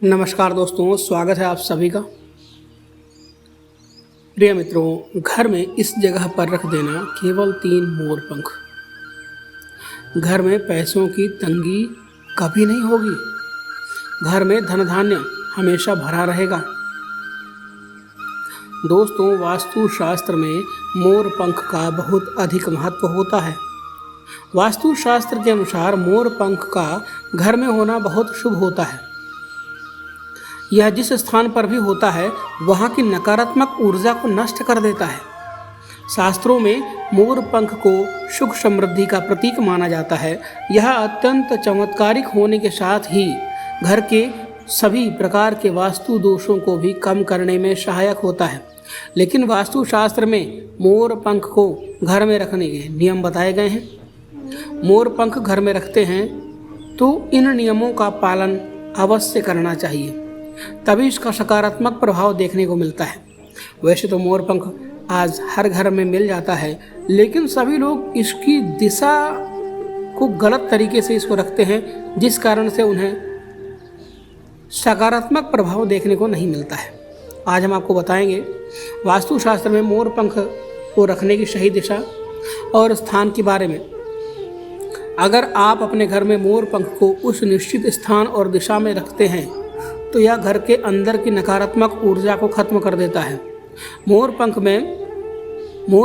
नमस्कार दोस्तों, स्वागत है आप सभी का। प्रिय मित्रों, घर में इस जगह पर रख देना केवल 3 मोर पंख। घर में पैसों की तंगी कभी नहीं होगी। घर में धन धान्य हमेशा भरा रहेगा। दोस्तों, वास्तु शास्त्र में मोर पंख का बहुत अधिक महत्व होता है। वास्तु शास्त्र के अनुसार मोर पंख का घर में होना बहुत शुभ होता है। यह जिस स्थान पर भी होता है वहाँ की नकारात्मक ऊर्जा को नष्ट कर देता है। शास्त्रों में मोर पंख को सुख समृद्धि का प्रतीक माना जाता है। यह अत्यंत चमत्कारिक होने के साथ ही घर के सभी प्रकार के वास्तु दोषों को भी कम करने में सहायक होता है। लेकिन वास्तु शास्त्र में मोर पंख को घर में रखने के नियम बताए गए हैं। मोर पंख घर में रखते हैं तो इन नियमों का पालन अवश्य करना चाहिए, तभी इसका सकारात्मक प्रभाव देखने को मिलता है। वैसे तो मोर पंख आज हर घर में मिल जाता है, लेकिन सभी लोग इसकी दिशा को गलत तरीके से इसको रखते हैं, जिस कारण से उन्हें सकारात्मक प्रभाव देखने को नहीं मिलता है। आज हम आपको बताएंगे वास्तुशास्त्र में मोर पंख को रखने की सही दिशा और स्थान के बारे में। अगर आप अपने घर में मोर पंख को उस निश्चित स्थान और दिशा में रखते हैं तो यह घर के अंदर की नकारात्मक ऊर्जा को खत्म कर देता है। मोर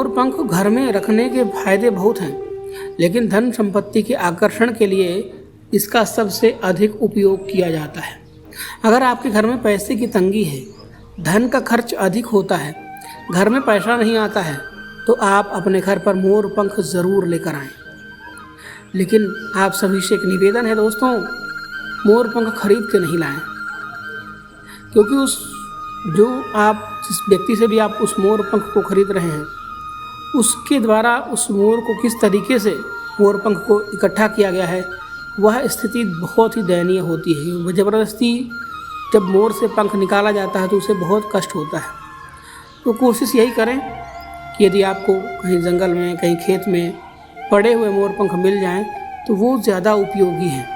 पंख घर में रखने के फायदे बहुत हैं, लेकिन धन संपत्ति के आकर्षण के लिए इसका सबसे अधिक उपयोग किया जाता है। अगर आपके घर में पैसे की तंगी है, धन का खर्च अधिक होता है, घर में पैसा नहीं आता है, तो आप अपने घर पर मोर पंख ज़रूर लेकर आएं। लेकिन आप सभी से एक निवेदन है दोस्तों, मोर पंख खरीद के नहीं लाएं, क्योंकि जिस व्यक्ति से भी आप उस मोर पंख को खरीद रहे हैं, उसके द्वारा उस मोर को किस तरीके से मोर पंख को इकट्ठा किया गया है, वह स्थिति बहुत ही दयनीय होती है। ज़बरदस्ती जब मोर से पंख निकाला जाता है तो उसे बहुत कष्ट होता है। तो कोशिश यही करें कि यदि आपको कहीं जंगल में, कहीं खेत में पड़े हुए मोर पंख मिल जाएं तो वो ज़्यादा उपयोगी हैं।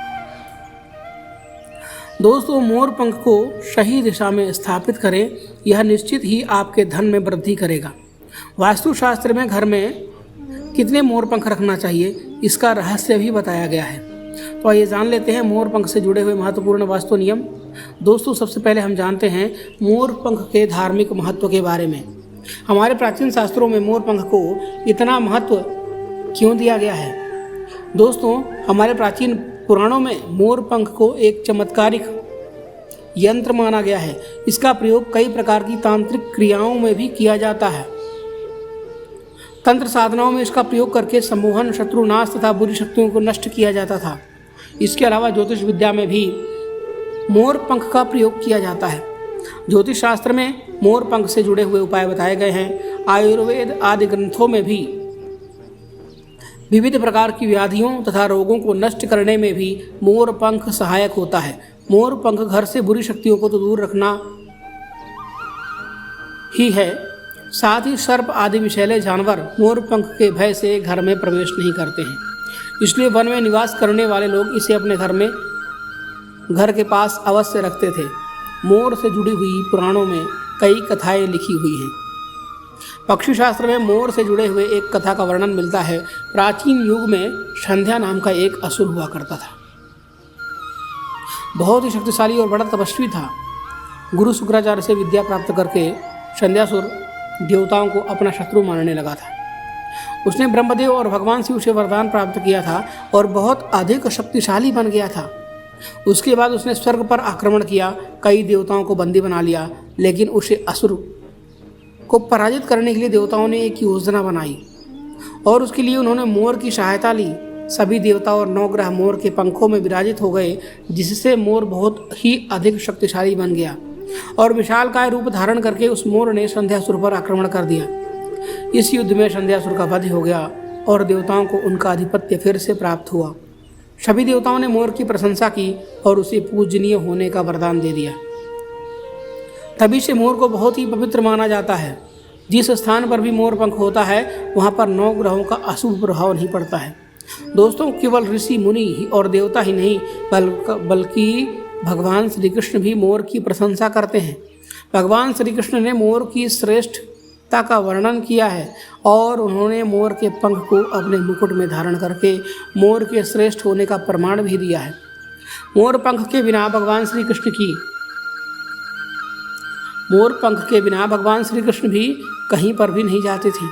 दोस्तों, मोर पंख को सही दिशा में स्थापित करें, यह निश्चित ही आपके धन में वृद्धि करेगा। वास्तुशास्त्र में घर में कितने मोर पंख रखना चाहिए, इसका रहस्य भी बताया गया है। तो आइए जान लेते हैं मोर पंख से जुड़े हुए महत्वपूर्ण वास्तु नियम। दोस्तों, सबसे पहले हम जानते हैं मोर पंख के धार्मिक महत्व के बारे में। हमारे प्राचीन शास्त्रों में मोर पंख को इतना महत्व क्यों दिया गया है? दोस्तों, हमारे प्राचीन पुराणों में मोर पंख को एक चमत्कारिक यंत्र माना गया है। इसका प्रयोग कई प्रकार की तांत्रिक क्रियाओं में भी किया जाता है। तंत्र साधनाओं में इसका प्रयोग करके सम्मोहन, शत्रुनाश तथा बुरी शक्तियों को नष्ट किया जाता था। इसके अलावा ज्योतिष विद्या में भी मोर पंख का प्रयोग किया जाता है। ज्योतिष शास्त्र में मोर पंख से जुड़े हुए उपाय बताए गए हैं। आयुर्वेद आदि ग्रंथों में भी विविध प्रकार की व्याधियों तथा रोगों को नष्ट करने में भी मोर पंख सहायक होता है। मोर पंख घर से बुरी शक्तियों को तो दूर रखना ही है, साथ ही सर्प आदि विषैले जानवर मोर पंख के भय से घर में प्रवेश नहीं करते हैं। इसलिए वन में निवास करने वाले लोग इसे अपने घर के पास अवश्य रखते थे। मोर से जुड़ी हुई पुराणों में कई कथाएं लिखी हुई हैं। पक्षी शास्त्र में मोर से जुड़े हुए एक कथा का वर्णन मिलता है। प्राचीन युग में संध्या नाम का एक असुर हुआ करता था। बहुत ही शक्तिशाली और बड़ा तपस्वी था। गुरु शुक्राचार्य से विद्या प्राप्त करके संध्यासुर देवताओं को अपना शत्रु मानने लगा था। उसने ब्रह्मदेव और भगवान शिव से वरदान प्राप्त किया था और बहुत अधिक शक्तिशाली बन गया था। उसके बाद उसने स्वर्ग पर आक्रमण किया, कई देवताओं को बंदी बना लिया। लेकिन उसे असुर को पराजित करने के लिए देवताओं ने एक योजना बनाई और उसके लिए उन्होंने मोर की सहायता ली। सभी देवता और 9 ग्रह मोर के पंखों में विराजित हो गए, जिससे मोर बहुत ही अधिक शक्तिशाली बन गया और विशालकाय रूप धारण करके उस मोर ने संध्यासुर पर आक्रमण कर दिया। इस युद्ध में संध्यासुर का वध हो गया और देवताओं को उनका आधिपत्य फिर से प्राप्त हुआ। सभी देवताओं ने मोर की प्रशंसा की और उसे पूजनीय होने का वरदान दे दिया। तभी से मोर को बहुत ही पवित्र माना जाता है। जिस स्थान पर भी मोर पंख होता है वहाँ पर 9 ग्रहों का अशुभ प्रभाव नहीं पड़ता है। दोस्तों, केवल ऋषि मुनि और देवता ही नहीं बल्कि भगवान श्री कृष्ण भी मोर की प्रशंसा करते हैं। भगवान श्री कृष्ण ने मोर की श्रेष्ठता का वर्णन किया है और उन्होंने मोर के पंख को अपने मुकुट में धारण करके मोर के श्रेष्ठ होने का प्रमाण भी दिया है। मोर पंख के बिना भगवान श्री कृष्ण भी कहीं पर भी नहीं जाते थे।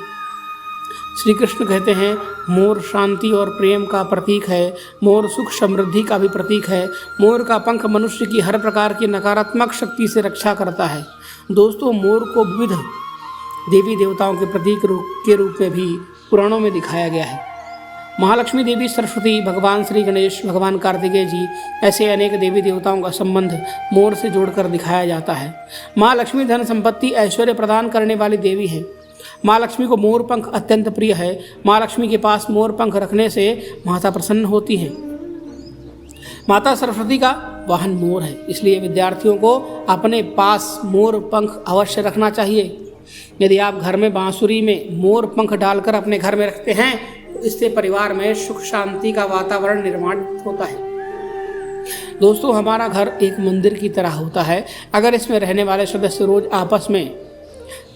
श्री कृष्ण कहते हैं, मोर शांति और प्रेम का प्रतीक है, मोर सुख समृद्धि का भी प्रतीक है। मोर का पंख मनुष्य की हर प्रकार की नकारात्मक शक्ति से रक्षा करता है। दोस्तों, मोर को विविध देवी देवताओं के प्रतीक के रूप में भी पुराणों में दिखाया गया है। महालक्ष्मी देवी, सरस्वती, भगवान श्री गणेश, भगवान कार्तिकेय जी, ऐसे अनेक देवी देवताओं का संबंध मोर से जोड़कर दिखाया जाता है। माँ लक्ष्मी धन संपत्ति ऐश्वर्य प्रदान करने वाली देवी है। माँ लक्ष्मी को मोर पंख अत्यंत प्रिय है। माँ लक्ष्मी के पास मोर पंख रखने से माता प्रसन्न होती हैं। माता सरस्वती का वाहन मोर है, इसलिए विद्यार्थियों को अपने पास मोर पंख अवश्य रखना चाहिए। यदि आप घर में बांसुरी में मोर पंख डालकर अपने घर में रखते हैं तो इससे परिवार में सुख शांति का वातावरण निर्माण होता है। दोस्तों, हमारा घर एक मंदिर की तरह होता है। अगर इसमें रहने वाले सदस्य रोज आपस में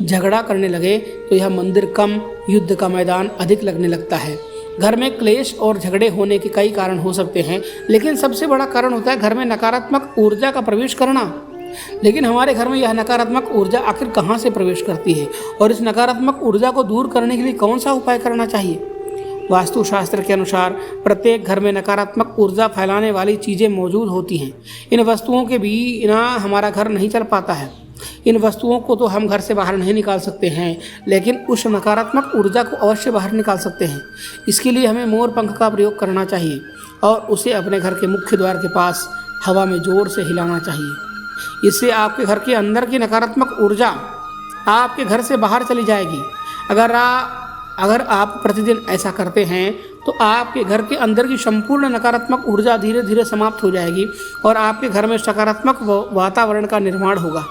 झगड़ा करने लगे तो यह मंदिर कम, युद्ध का मैदान अधिक लगने लगता है। घर में क्लेश और झगड़े होने के कई कारण हो सकते हैं, लेकिन सबसे बड़ा कारण होता है घर में नकारात्मक ऊर्जा का प्रवेश करना। लेकिन हमारे घर में यह नकारात्मक ऊर्जा आखिर कहाँ से प्रवेश करती है और इस नकारात्मक ऊर्जा को दूर करने के लिए कौन सा उपाय करना चाहिए? वास्तुशास्त्र के अनुसार प्रत्येक घर में नकारात्मक ऊर्जा फैलाने वाली चीज़ें मौजूद होती हैं। इन वस्तुओं के बिना हमारा घर नहीं चल पाता है। इन वस्तुओं को तो हम घर से बाहर नहीं निकाल सकते हैं, लेकिन उस नकारात्मक ऊर्जा को अवश्य बाहर निकाल सकते हैं। इसके लिए हमें मोर पंख का प्रयोग करना चाहिए और उसे अपने घर के मुख्य द्वार के पास हवा में जोर से हिलाना चाहिए। इससे आपके घर के अंदर की नकारात्मक ऊर्जा आपके घर से बाहर चली जाएगी। अगर आप प्रतिदिन ऐसा करते हैं तो आपके घर के अंदर की संपूर्ण नकारात्मक ऊर्जा धीरे धीरे समाप्त हो जाएगी और आपके घर में सकारात्मक वातावरण का निर्माण होगा।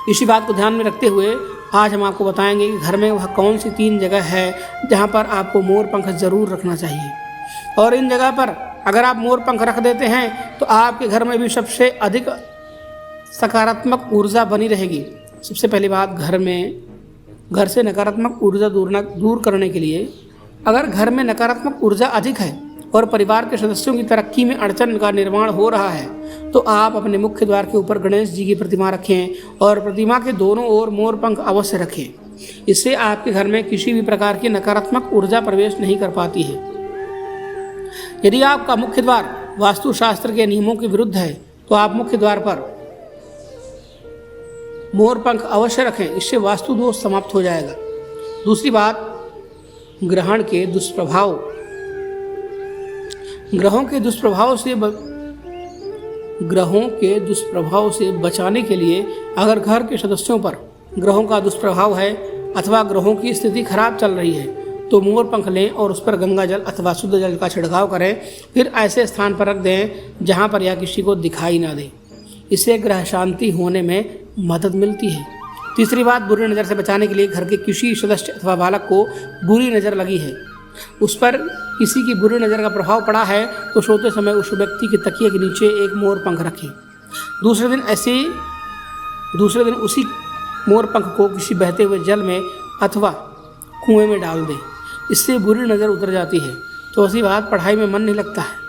इसी बात को ध्यान में रखते हुए आज हम आपको बताएंगे कि घर में वह कौन सी 3 जगह है जहां पर आपको मोर पंख ज़रूर रखना चाहिए। और इन जगह पर अगर आप मोर पंख रख देते हैं तो आपके घर में भी सबसे अधिक सकारात्मक ऊर्जा बनी रहेगी। सबसे पहली बात, घर से नकारात्मक ऊर्जा दूर करने के लिए अगर घर में नकारात्मक ऊर्जा अधिक है और परिवार के सदस्यों की तरक्की में अड़चन का निर्माण हो रहा है तो आप अपने मुख्य द्वार के ऊपर गणेश जी की प्रतिमा रखें और प्रतिमा के दोनों ओर मोर पंख अवश्य रखें। इससे आपके घर में किसी भी प्रकार की नकारात्मक ऊर्जा प्रवेश नहीं कर पाती है। यदि आपका मुख्य द्वार वास्तुशास्त्र के नियमों के विरुद्ध है तो आप मुख्य द्वार पर मोर पंख अवश्य रखें, इससे वास्तु दोष समाप्त हो जाएगा। दूसरी बात, ग्रहों के दुष्प्रभाव से बचाने के लिए अगर घर के सदस्यों पर ग्रहों का दुष्प्रभाव है अथवा ग्रहों की स्थिति खराब चल रही है तो मोर पंख लें और उस पर गंगा जल अथवा शुद्ध जल का छिड़काव करें, फिर ऐसे स्थान पर रख दें जहां पर यह किसी को दिखाई ना दे। इससे ग्रह शांति होने में मदद मिलती है। तीसरी बात, बुरी नज़र से बचाने के लिए घर के किसी सदस्य अथवा बालक को बुरी नज़र लगी है, उस पर किसी की बुरी नज़र का प्रभाव पड़ा है तो सोते समय उस व्यक्ति के तकिए के नीचे एक मोर पंख रखें। दूसरे दिन उसी मोर पंख को किसी बहते हुए जल में अथवा कुएं में डाल दें। इससे बुरी नज़र उतर जाती है। चौथी बात, पढ़ाई में मन नहीं लगता है।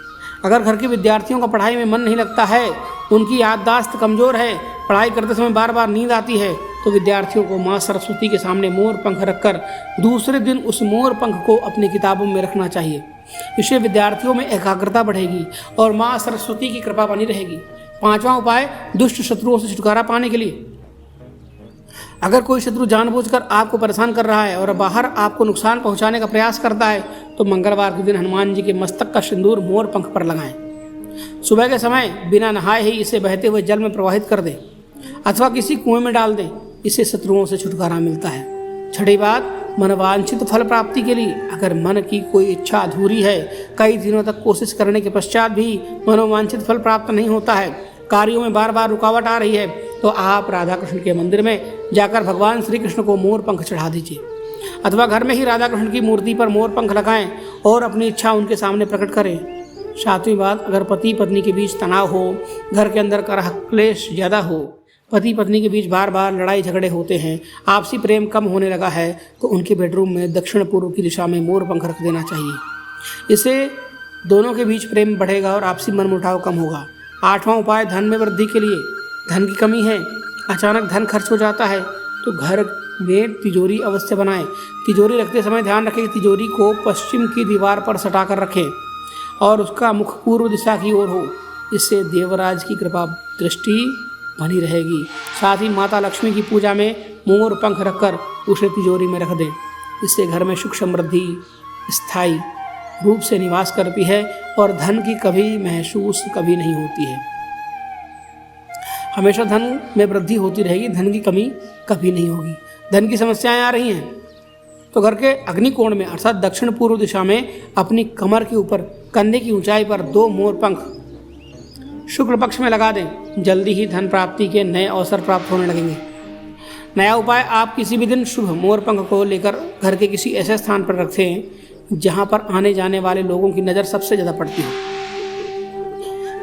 अगर घर के विद्यार्थियों का पढ़ाई में मन नहीं लगता है, उनकी याददाश्त कमज़ोर है, पढ़ाई करते समय बार बार नींद आती है, तो विद्यार्थियों को माँ सरस्वती के सामने मोर पंख रखकर दूसरे दिन उस मोर पंख को अपनी किताबों में रखना चाहिए। इससे विद्यार्थियों में एकाग्रता बढ़ेगी और माँ सरस्वती की कृपा बनी रहेगी। 5वां उपाय, दुष्ट शत्रुओं से छुटकारा पाने के लिए अगर कोई शत्रु जानबूझकर आपको परेशान कर रहा है और बाहर आपको नुकसान पहुंचाने का प्रयास करता है तो मंगलवार के दिन हनुमान जी के मस्तक का सिंदूर मोर पंख पर लगाएं। सुबह के समय बिना नहाए ही इसे बहते हुए जल में प्रवाहित कर दें अथवा किसी कुएं में डाल दें। इससे शत्रुओं से छुटकारा मिलता है। छठी बात, मनोवांछित फल प्राप्ति के लिए अगर मन की कोई इच्छा अधूरी है, कई दिनों तक कोशिश करने के पश्चात भी मनोवांछित फल प्राप्त नहीं होता है, कार्यों में बार बार रुकावट आ रही है, तो आप राधा कृष्ण के मंदिर में जाकर भगवान श्री कृष्ण को मोर पंख चढ़ा दीजिए अथवा घर में ही राधा कृष्ण की मूर्ति पर मोर पंख लगाएं और अपनी इच्छा उनके सामने प्रकट करें। सातवीं बात, अगर पति पत्नी के बीच तनाव हो, घर के अंदर कलह क्लेश ज़्यादा हो, पति पत्नी के बीच बार बार लड़ाई झगड़े होते हैं, आपसी प्रेम कम होने लगा है, तो उनके बेडरूम में दक्षिण पूर्व की दिशा में मोर पंख रख देना चाहिए। इससे दोनों के बीच प्रेम बढ़ेगा और आपसी मनमुटाव कम होगा। आठवां उपाय, धन में वृद्धि के लिए। धन की कमी है, अचानक धन खर्च हो जाता है, तो घर में तिजोरी अवश्य बनाएं। तिजोरी रखते समय ध्यान रखें कि तिजोरी को पश्चिम की दीवार पर सटा कर रखें और उसका मुख पूर्व दिशा की ओर हो। इससे देवराज की कृपा दृष्टि बनी रहेगी। साथ ही माता लक्ष्मी की पूजा में मोर पंख रखकर उसे तिजोरी में रख दें। इससे घर में सुख समृद्धि स्थायी रूप से निवास करती है और धन की कभी महसूस कभी नहीं होती है। हमेशा धन में वृद्धि होती रहेगी, धन की कमी कभी नहीं होगी। धन की समस्याएं आ रही हैं तो घर के अग्निकोण में अर्थात दक्षिण पूर्व दिशा में अपनी कमर के ऊपर कंधे की ऊंचाई पर 2 मोर पंख शुक्ल पक्ष में लगा दें। जल्दी ही धन प्राप्ति के नए अवसर प्राप्त होने लगेंगे। नया उपाय, आप किसी भी दिन शुभ मोर पंख को लेकर घर के किसी ऐसे स्थान पर रखें जहां पर आने जाने वाले लोगों की नज़र सबसे ज़्यादा पड़ती हो।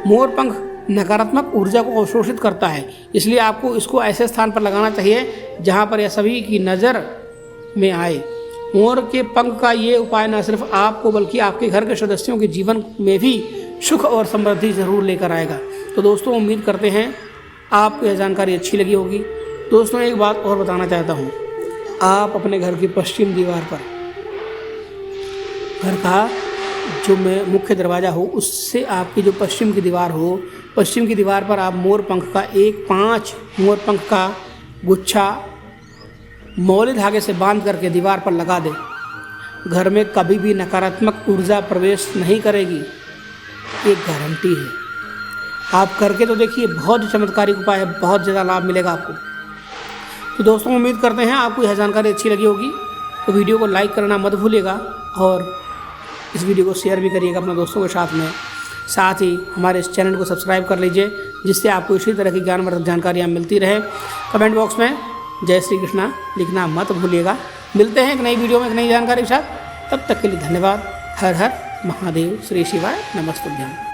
मोर पंख नकारात्मक ऊर्जा को अवशोषित करता है, इसलिए आपको इसको ऐसे स्थान पर लगाना चाहिए जहां पर यह सभी की नज़र में आए। मोर के पंख का ये उपाय न सिर्फ आपको बल्कि आपके घर के सदस्यों के जीवन में भी सुख और समृद्धि ज़रूर लेकर आएगा। तो दोस्तों, उम्मीद करते हैं आपको यह जानकारी अच्छी लगी होगी। दोस्तों, एक बात और बताना चाहता हूँ, आप अपने घर की पश्चिम दीवार पर, घर का जो मुख्य दरवाज़ा हो उससे आपकी जो पश्चिम की दीवार हो, पश्चिम की दीवार पर आप मोर पंख का 5 मोर पंख का गुच्छा मौली धागे से बांध करके दीवार पर लगा दें। घर में कभी भी नकारात्मक ऊर्जा प्रवेश नहीं करेगी, एक गारंटी है। आप करके तो देखिए, बहुत चमत्कारिक उपाय है, बहुत ज़्यादा लाभ मिलेगा आपको। तो दोस्तों, उम्मीद करते हैं आपको यह जानकारी अच्छी लगी होगी। तो वीडियो को लाइक करना मत भूलिएगा और इस वीडियो को शेयर भी करिएगा अपने दोस्तों के साथ में। साथ ही हमारे इस चैनल को सब्सक्राइब कर लीजिए, जिससे आपको इसी तरह की ज्ञानवर्धक जानकारियाँ मिलती रहे। कमेंट बॉक्स में जय श्री कृष्णा लिखना मत भूलिएगा। मिलते हैं एक नई वीडियो में एक नई जानकारी के साथ। तब तक के लिए धन्यवाद। हर हर महादेव। श्री शिवाय नमस्तुभ्यं।